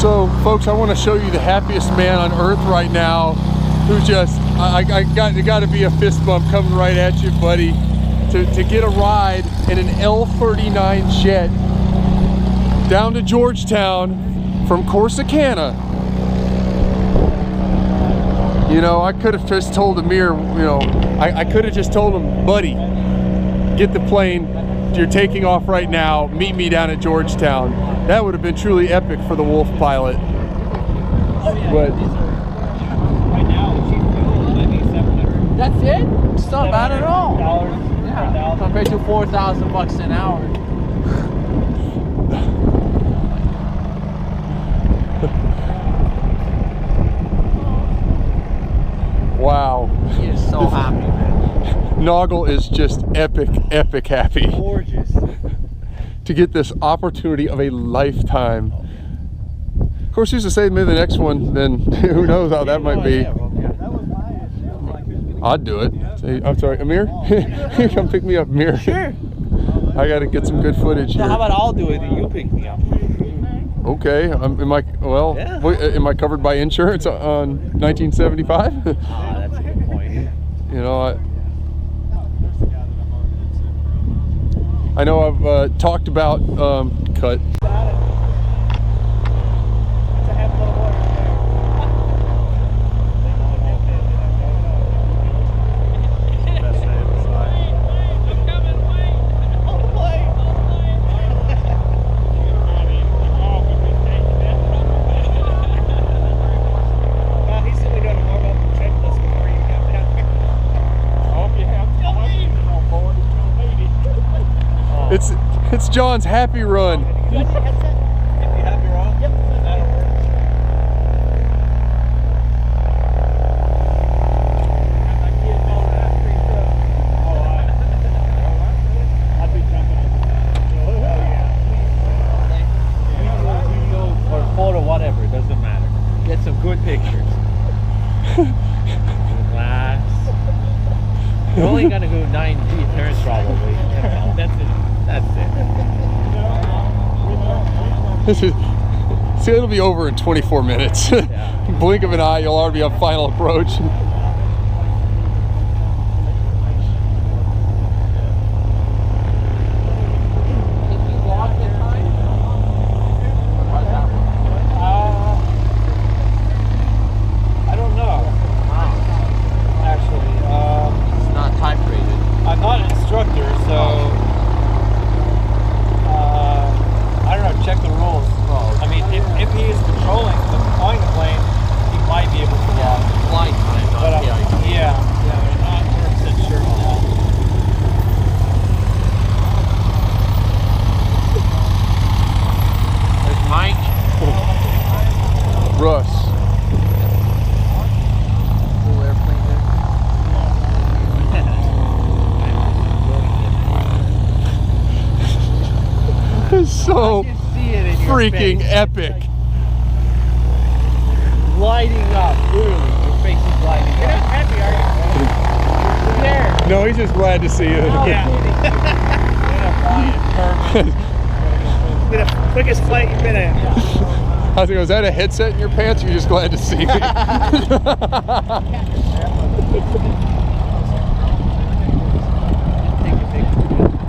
So, folks, I want to show you the happiest man on earth right now, who just, it got to be a fist bump coming right at you, buddy, to get a ride in an L-39 jet down to Georgetown from Corsicana. You know, I could have just told Amir, you know, I could have just told him, buddy, get the plane, you're taking off right now, meet me down at Georgetown. That would have been truly epic for the Wolf pilot. But right now, cheap fuel might be $700. That's it? It's not bad at all. Yeah, compared to $4,000 an hour. wow. He is so happy, man. Naugle is just epic happy. gorgeous. To get this opportunity of a lifetime. Of course, who's to say maybe the next one, then who knows how that might be. I'd do it. I'm sorry, Amir? Come pick me up, Amir. Sure. I gotta get some good footage here. So how about I'll do it and you pick me up? Okay, am I covered by insurance on 1975? That's a good point. You know, I know I've talked about cut. It's John's happy run. You have your own? Yep. That'll work. I'd be jumping up. Oh, yeah. Video or photo, whatever, it doesn't matter. Get some good pictures. Relax. You're only gonna go 9 turns probably. You know, that's it. That's it. This is, see, it'll be over in 24 minutes. Yeah. Blink of an eye, you'll already be on final approach. I don't know. Actually, It's not type rated. I'm not an instructor, so I don't know. Check the rules. I mean, if he is controlling flying the plane, he might be able to log. Flight time, not But PID. yeah, I'm not 100% sure on that. There's Mike. Russ. Cool airplane there. It's so I can see it in your freaking face. epic. Lighting up, literally. Your face is lighting You're up. not happy, are you? There. No, he's just glad to see you. Yeah. Been the quickest flight you've been in. I was thinking, was that a headset in your pants? Or you're just glad to see me. I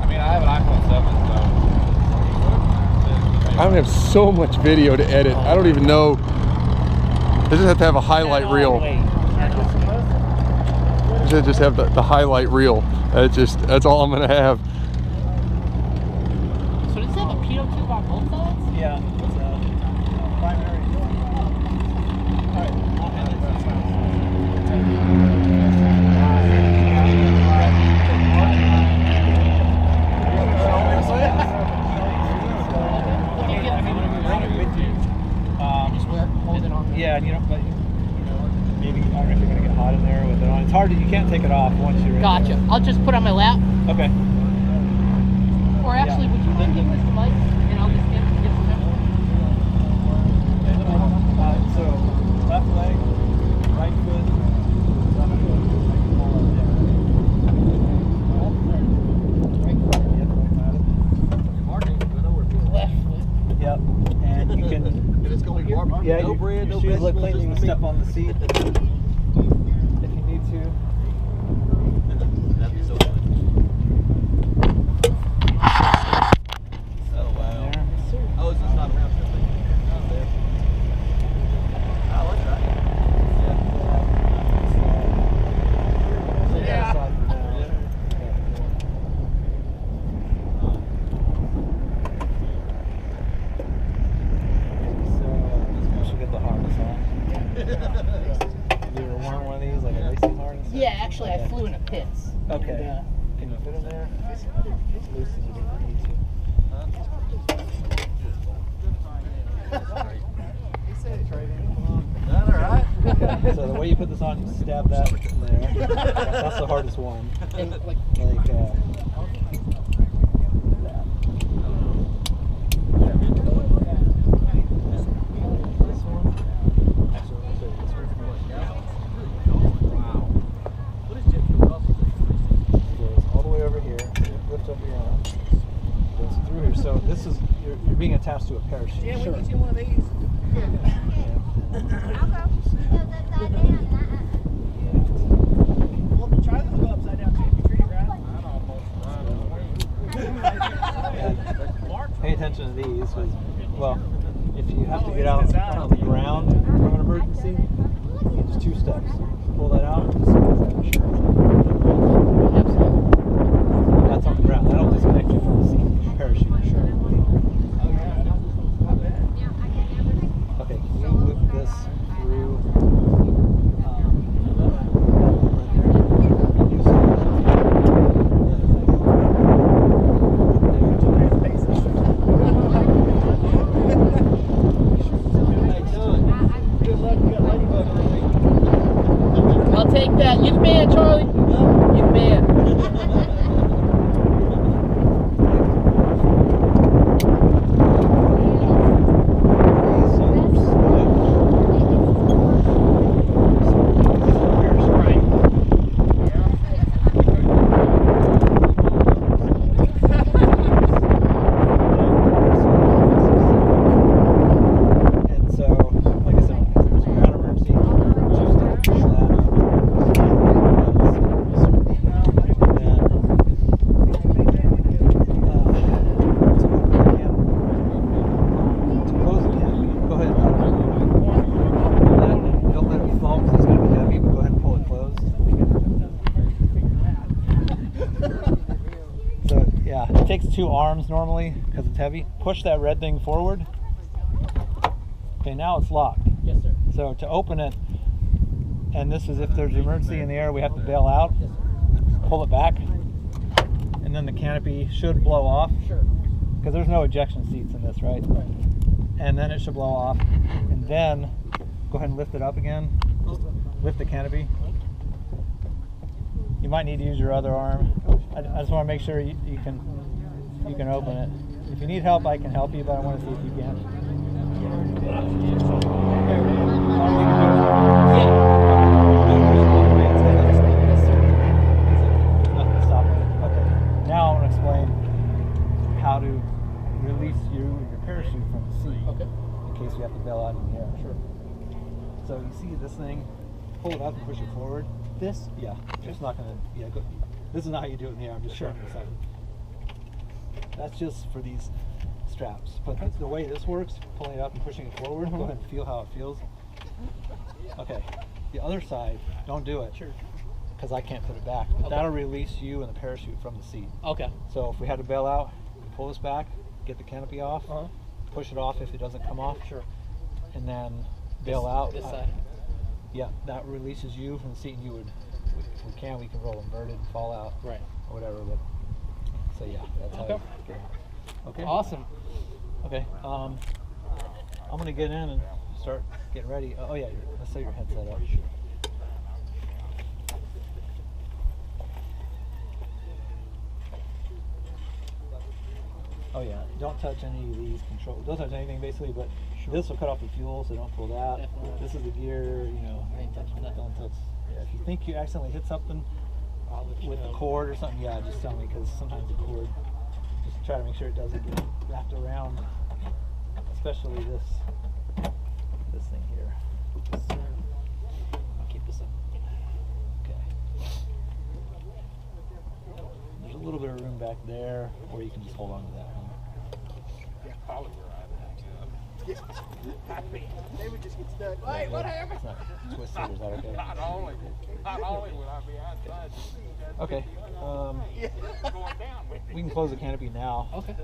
mean, I have an iPhone 7, so. I don't have so much video to edit. I don't even know. I just have to have a highlight reel. I should just have the highlight reel. That's all I'm gonna have. So does it have a pitot tube on both sides? Yeah. Primary. Yeah, and you know, but maybe I don't know if you're gonna get hot in there with it on. It's hard to, you can't take it off once you're in Gotcha. there. I'll just put it on my lap. Okay. Or actually, would you mind giving this to Mike? And I'll just get from him. So left leg, right foot, left foot. Yep. And you can. If it's going warm, shoes look clean, you can step on the seat if you need to. That'd be so fun. Oh wow. Oh, it's just not around. Not there. I like that. Yeah. So should get the harness on. You ever worn one of these, like a racing harness? Yeah, actually, I flew in a Pitts. Okay. And, Can you fit in there? Loosen it if you need to. Is that alright? So the way you put this on, you stab that in there. That's the hardest one. and like, Like that. This one. Actually, let me show you this one. Wow. What is jet fuel cost? It goes all the way over here. Lift up your arm. Goes through here. So this is you're being attached to a parachute. Yeah, we get you one of these. Well, try this go upside down too. If you treat it right. And pay attention to these. 'Cause, well, if you have to get out on the ground from an emergency, just 2 steps. Pull that out. Just squeeze that shirt. That's on the ground. That'll disconnect you from the seat. Parachute. Sure. Okay, can you lift this through? I'll take that. You the man, Charlie. You the man. And so, like I said, if there's a ground emergency, choose to push that. To close the canopy, go ahead and don't let it fall because it's going to be heavy, but go ahead and pull it closed. So, yeah, it takes 2 arms normally because it's heavy. Push that red thing forward. Okay, now it's locked. Yes, sir. So to open it, and this is if there's an emergency in the air, we have to bail out, pull it back, and then the canopy should blow off. Sure. Because there's no ejection seats in this, right? Right. And then it should blow off, and then go ahead and lift it up again. Just lift the canopy. You might need to use your other arm. I just want to make sure you can open it. If you need help, I can help you, but I want to see if you can. Nothing to stop it. Okay. Now I want to explain how to release you and your parachute from the seat. Okay. In case you have to bail out in the air. Sure. So you see this thing, pull it up and push it forward. This? Yeah. It's not going to, yeah, go. This is not how you do it in the air. I'm just showing you this. That's just for these straps. But the way this works, pulling it up and pushing it forward, go ahead and feel how it feels. Okay. The other side, don't do it. Sure. Because I can't put it back. But that'll release you and the parachute from the seat. Okay. So if we had to bail out, pull this back, get the canopy off, push it off if it doesn't come off. Sure. And then bail out. This side. Yeah, that releases you from the seat, and you would, we can roll inverted and fall out, Right. or whatever. But so yeah, that's how. Okay. You get out. Okay. Awesome. Okay. I'm gonna get in and start getting ready. Oh yeah, let's set your headset up. Oh yeah, don't touch any of these controls. Don't touch anything basically, but this will cut off the fuel, so don't pull that. Definitely. This is the gear, you know. I ain't touching that. Don't touch. Yeah, if you think you accidentally hit something with the cord or something, yeah, just tell me, because sometimes the cord, just try to make sure it doesn't get wrapped around, especially this thing here. I'll keep this in. Okay. There's a little bit of room back there, or you can just hold on to that one. They would just get stuck. Wait, what happened? It's not twisted, is that okay? Not only would I be outside. Okay. Going down with We can close the canopy now. Okay.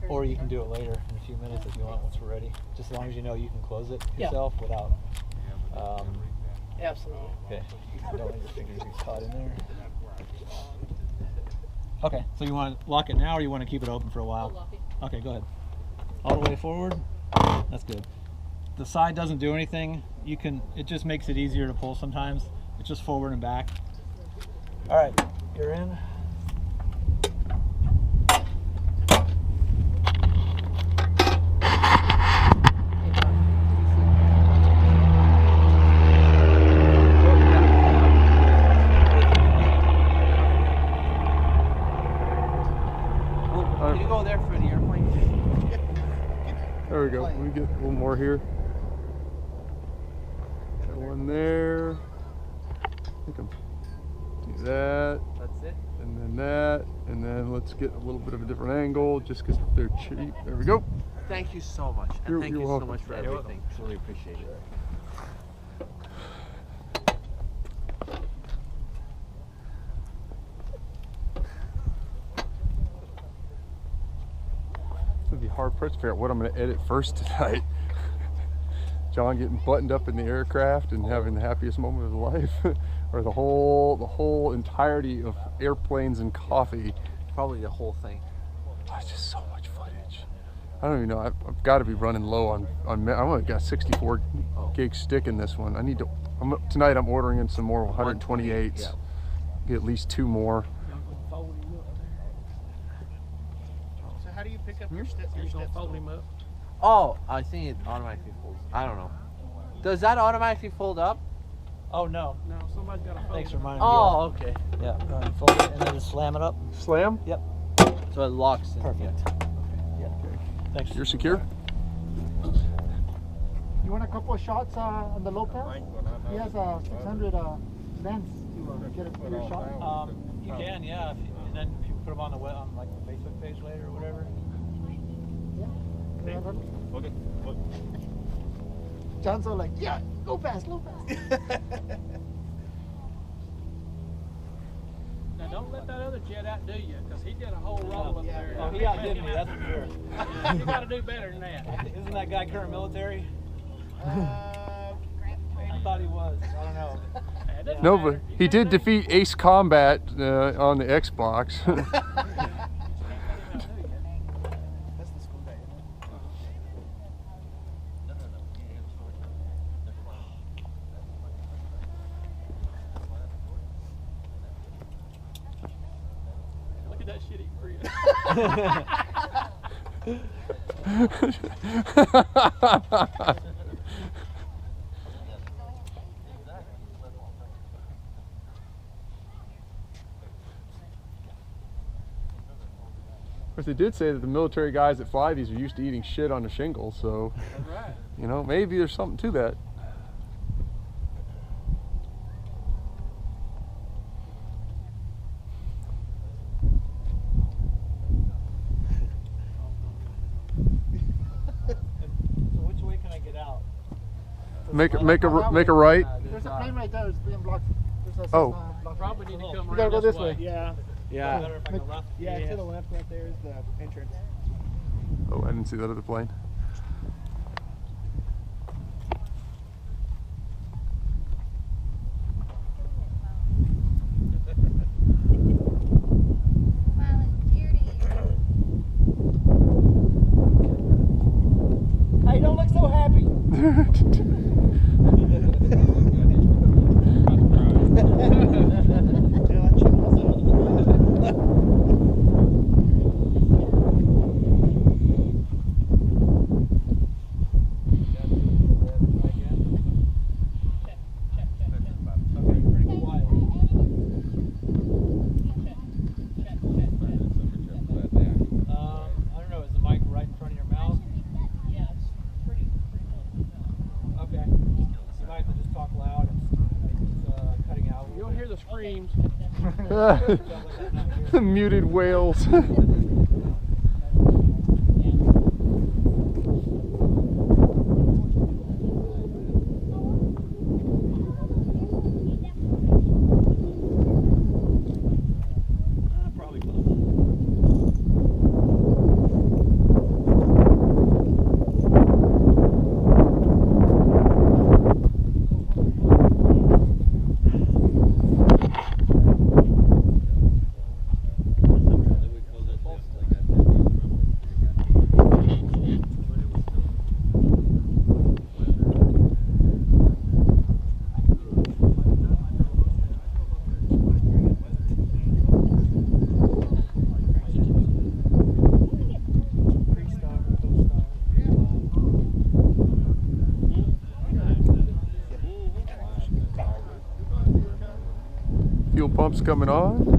Or you can do it later in a few minutes if you want once we're ready. Just as long as you know you can close it Yeah. yourself without. Absolutely. Okay. You don't let your fingers get caught in there. Okay. So you want to lock it now, or you want to keep it open for a while? I'll lock it. Okay. Go ahead. All the way forward. That's good. The side doesn't do anything. You can. It just makes it easier to pull sometimes. It's just forward and back. All right. You're in. Can you go there for the airplane? There we go. We get a little more here. Got one there. I think I'm do that, That's it. and then that, and then let's get a little bit of a different angle, just because they're cheap. There we go. Thank you so much. And You're- thank you're you welcome. so much for everything. Really appreciate it. It's gonna be hard pressed to figure out what I'm gonna edit first tonight. John getting buttoned up in the aircraft and having the happiest moment of his life, or the whole entirety of airplanes and coffee. Probably the whole thing. Oh, it's just so much footage. I don't even know. I've got to be running low on. I've only got 64 gig stick in this one. I need to. Tonight I'm ordering in some more 128s. Yeah. Get at least 2 more. So how do you pick up your steps? Your steps fold him up. Oh, I think it automatically folds. I don't know. Does that automatically fold up? Oh no. No, somebody's got to fold. Thanks for it. reminding me. Oh, okay. Yeah. Go ahead and fold it and then just slam it up. Slam. Yep. So it locks in. Perfect. Yeah. Thanks. You're secure. You want a couple of shots on the low pass? He has a 600 lens to get a clear shot. You can, yeah. And then if you put them on the on like the Facebook page later or whatever. Okay. John's all like, yeah, low pass, low pass. Now don't let that other jet outdo you, because he did a whole roll up there. Oh, he outdid me, that's for sure. You got to do better than that. Isn't that guy current military? I thought he was. I don't know. It doesn't No, matter. but he did defeat Ace Combat on the Xbox. That's the school day. Look at that shitty Prius. Of course, they did say that the military guys that fly these are used to eating shit on the shingle, so That's right. you know, maybe there's something to that. So which way can I get out? Make a right. There's a plane right there. It's being blocked. There's a Oh. Cessna blocked. Probably need to come We around gotta go this way. Yeah. Yeah. Better if I go left? Yeah, to the left right there is the entrance. Oh, I didn't see that other plane. Hey, don't look so happy. I don't know, is the mic right in front of your mouth? Yeah, it's pretty close. hear the screams. The muted wails. Probably close. Fuel pump's coming on.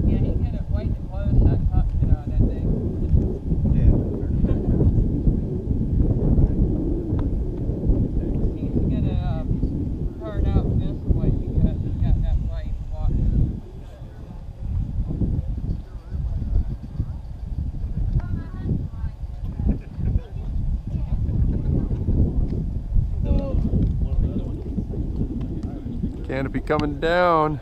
Yeah, he had it white and close. I thought, you know, that thing. He's gonna hard out this way because he's got that white spot. Canopy coming down.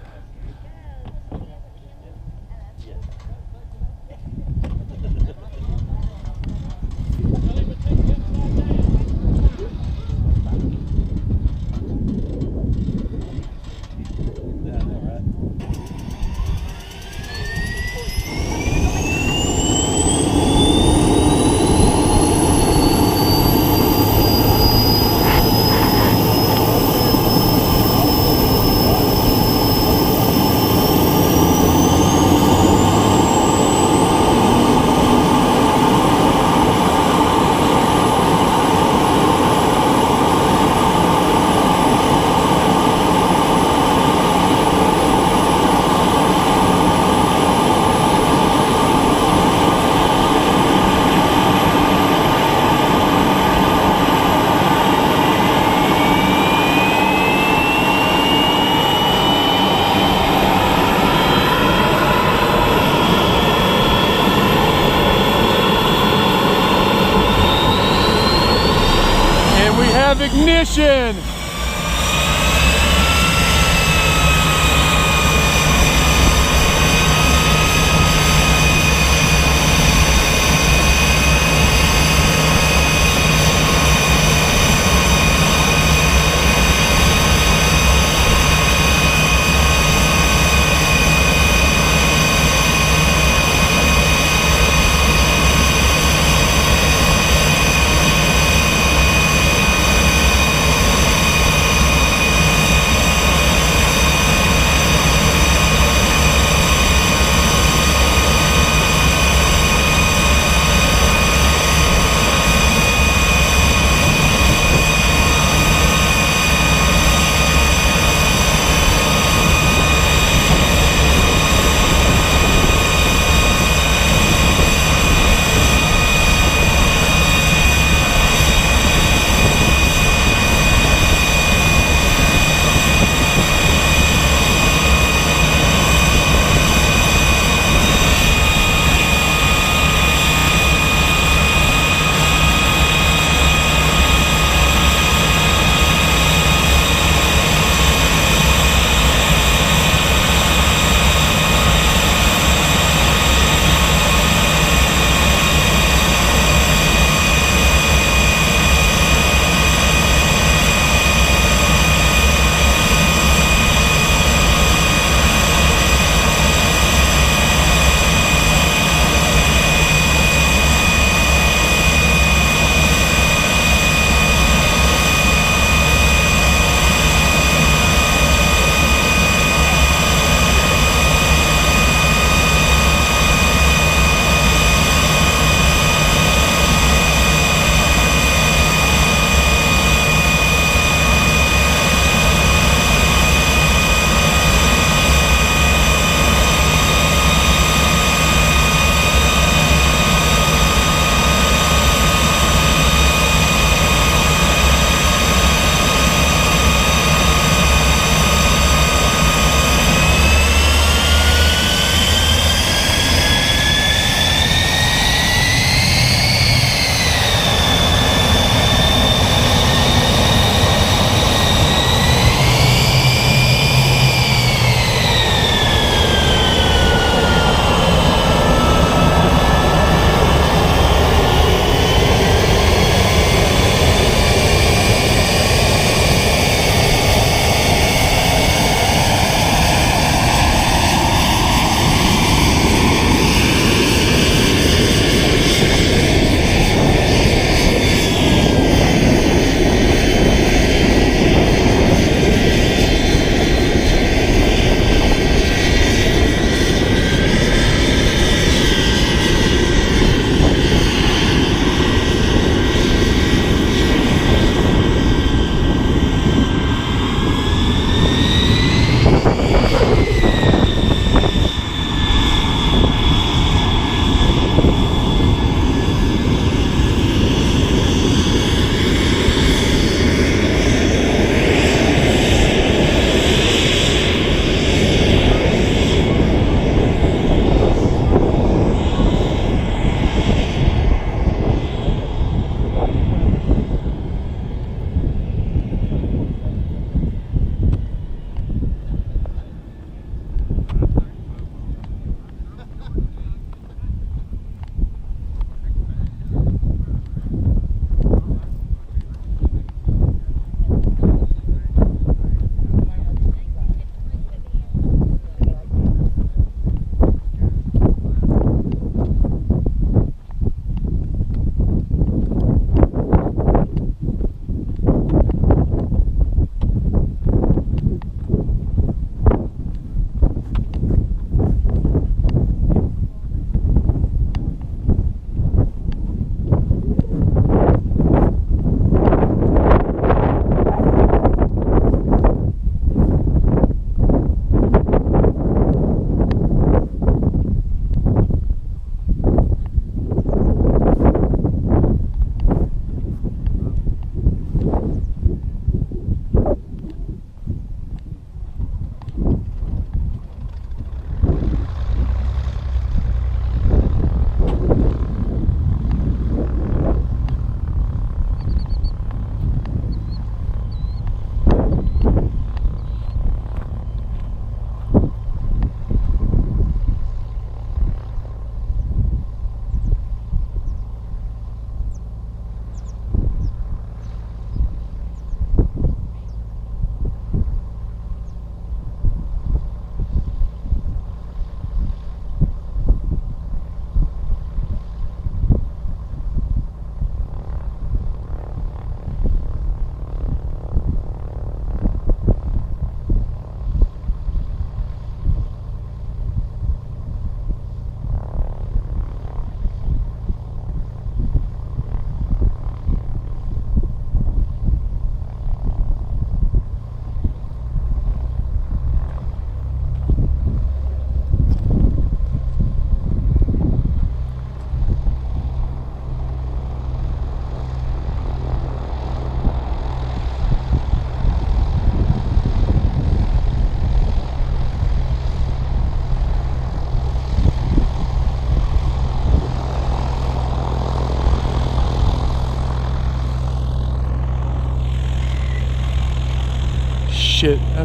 Ignition!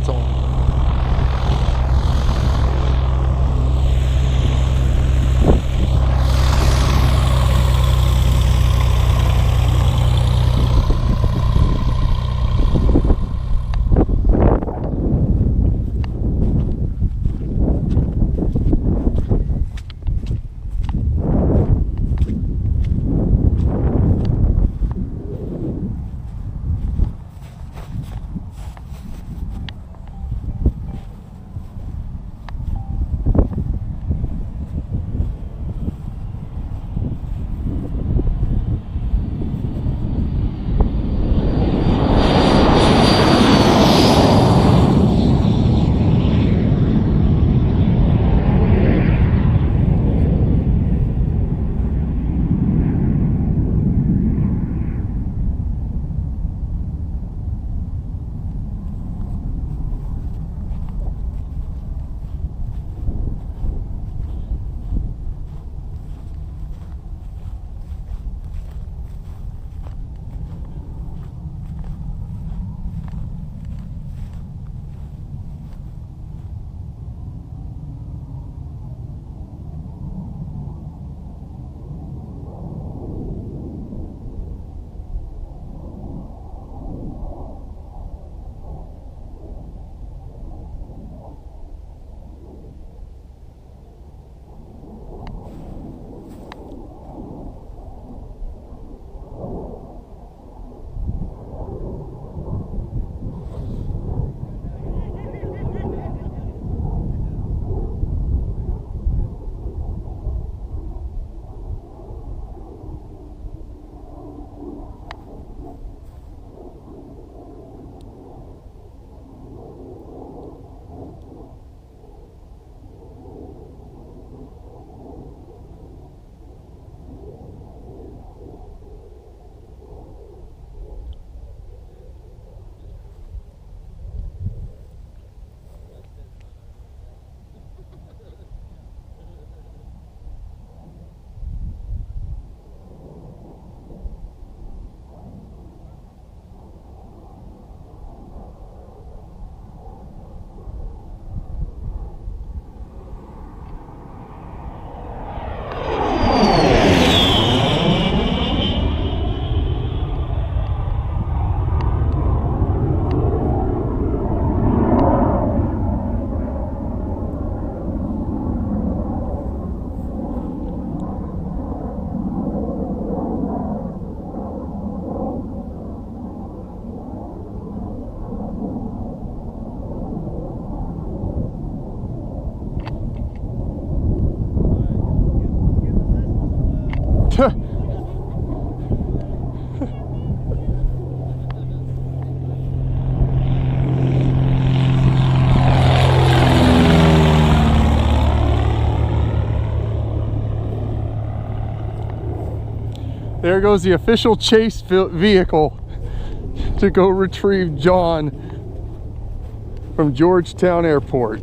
console. There goes the official chase vehicle to go retrieve John from Georgetown Airport.